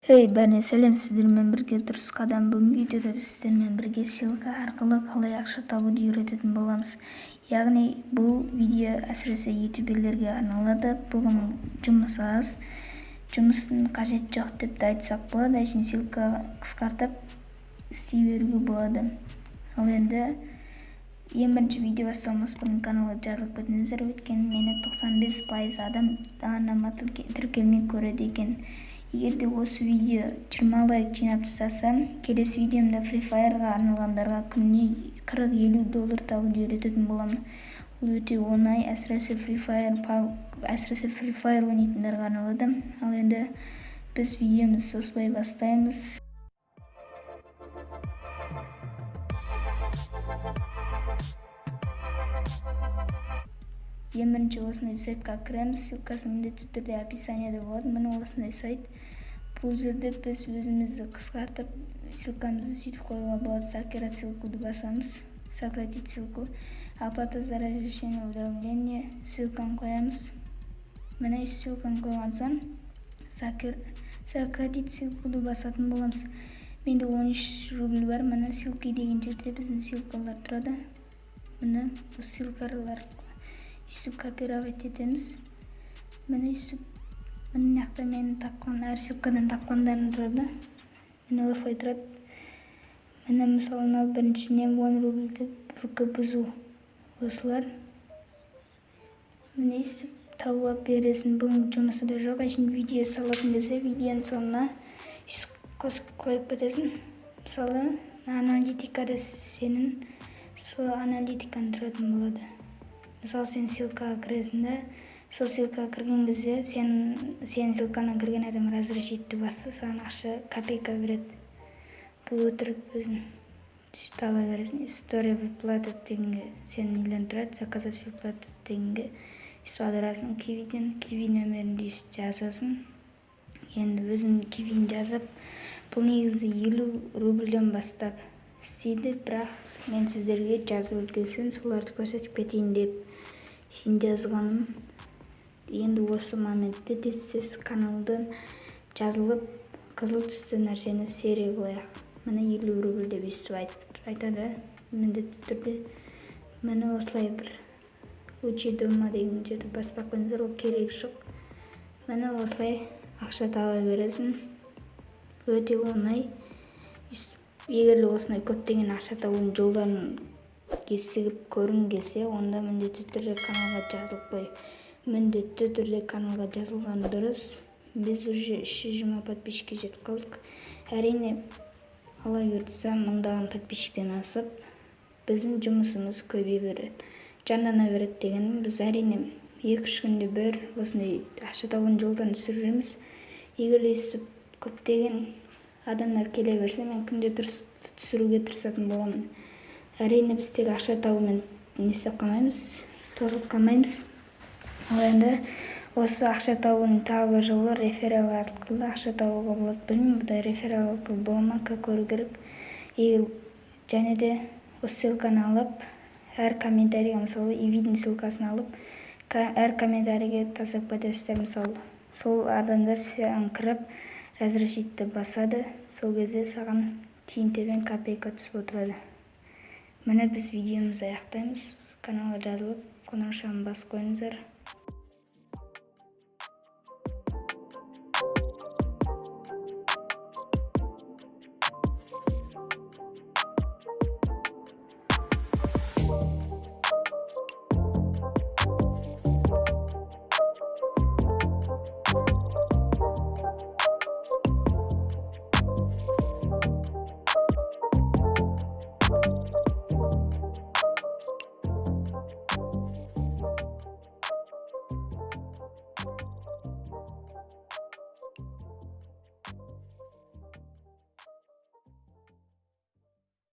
Hey бәріне сәлем, сіздермен бірге дұрыс қадам. Бүгінгі видеода біз сіздермен бірге ссылка арқылы қалай ақша табуды үйрететін боламыз. Яғни бұл видео әсіресе ютуберлерге арналады. Бүгін жұмыс аз, жұмыстың қажет жоқ деп те айтсақ болады. Әшін ссылка қысқартып істей беруге болады. Ал енді ең бірінші видео басталмас бұрын каналға жазылып кетіңіздер. Өйткені мені 95% адам анама тіркелмей көреді екен. Егер де осы видео 20 лайк жинап тастаса, келесі видеомда Free Fire'ға арналғандарға күніне $40-50 табуды үйрететін боламын. Ол өте оңай, әсіресе Free Fire ойнайтындарға арналады. Ал енді біз видеомызды созбай бастаймыз. Ең бірінші осындай сайтқа кіреміз, ссылкасы міндетті түрде описанияда болады. Міне осындай сайт. Бұл жерде біз өзімізді қысқартып, ссылкамызды сөйтіп қоюға болады. Сократить ссылкуды басамыз. Сократить ссылку. Оплата за разрешение удаления. Ссылканы қоямыз. Міне ссылканы қойған соң сократить ссылкуды басатын боламыз. Менде 13 рубль бар. Міне ссылки деген жерде біздің ссылкалар тұрады. Міне бұл ссылкалар үстіп копировать етеміз. Міне үстіп, міне нақта мен тапқан, әр ссылкадан тапқандарын тұрады. Міне осылай тұрады. Міне мысалына біріншінен 10 рубльді ВК бұзу. Осылар. Міне үстіп тауып бересін. Бұл жұмысы да жоқ. Әшін видео салатын кезде видеоның соңына қойып кетесін. Мысалы, аналитикада сенің сол аналитиканы тұратын болады. Мысалы, сен ссылкаға кіресің, сол ссылкаға кірген кезде сен ссылкаға кірген адам разрешитті басса, саған ақша копейка береді. Бұл өтірік өзін сөйтіп таба бересің. История выплаты дегенге сен нелен тұрады, заказать выплаты дегенге сөйтіп аударасың. Киви нөмірінде жазасың. Енді өзің кивиін жазып, бұл негізі 50 рубльден бастап істейді, бірақ мен сіздерге жазу үлгісін соларды көрсетіп кетейін деп сен жазғаным. Енді осы моментте де сіз каналдан жазылып қызыл түсті нәрсені серия қылайық. Міне 50 рубль деп өстіп айтады. Міндетті түрде мені осылай бір учи дома деген жерді баспақ қойыңыздар, ол керек жоқ. Міне осылай ақша таба бересің. Өте оңай. Егер осындай көптеген ақша табудың жолдарын кесігіп көргің келсе, онда міндетті түрде каналға жазылып қой. Міндетті түрде каналға жазылған дұрыс. Біз уже 320 подписчикке жетіп қалдық. Әрине, ала бердісі мыңдаған подписчиктен асып, біздің жұмысымыз көбейе береді. Жандана береді дегенім, біз әрине 2-3 күнде бір осындай ақша табудың жолдарын түсіріп жүреміз. Егер естіп көптеген адамдар келе берсе, мен күнде түсіруге тырысатын боламын. Әрине біз тек ақша табумен нестеп қалмаймыз, тозылып қалмаймыз. Ал енді осы ақша табудың тағы бір жолы реферал арқылы ақша табуға болады. Білмеймін, бұдай реферал арқылы бола ма, көру керек. Егер және де осы ссылканы алып, әр комментарийға, мысалы, видеоның ссылкасын алып, әр комментарийге тастап кетесіздер. Мысалы, сол адамдар саған кіріп разрешитті басады, сол кезде саған тиын-тебен копейка түсіп отырады. Міне біз видеомызды аяқтаймыз. Каналға жазылып, қоңырау басып қойыңыздар.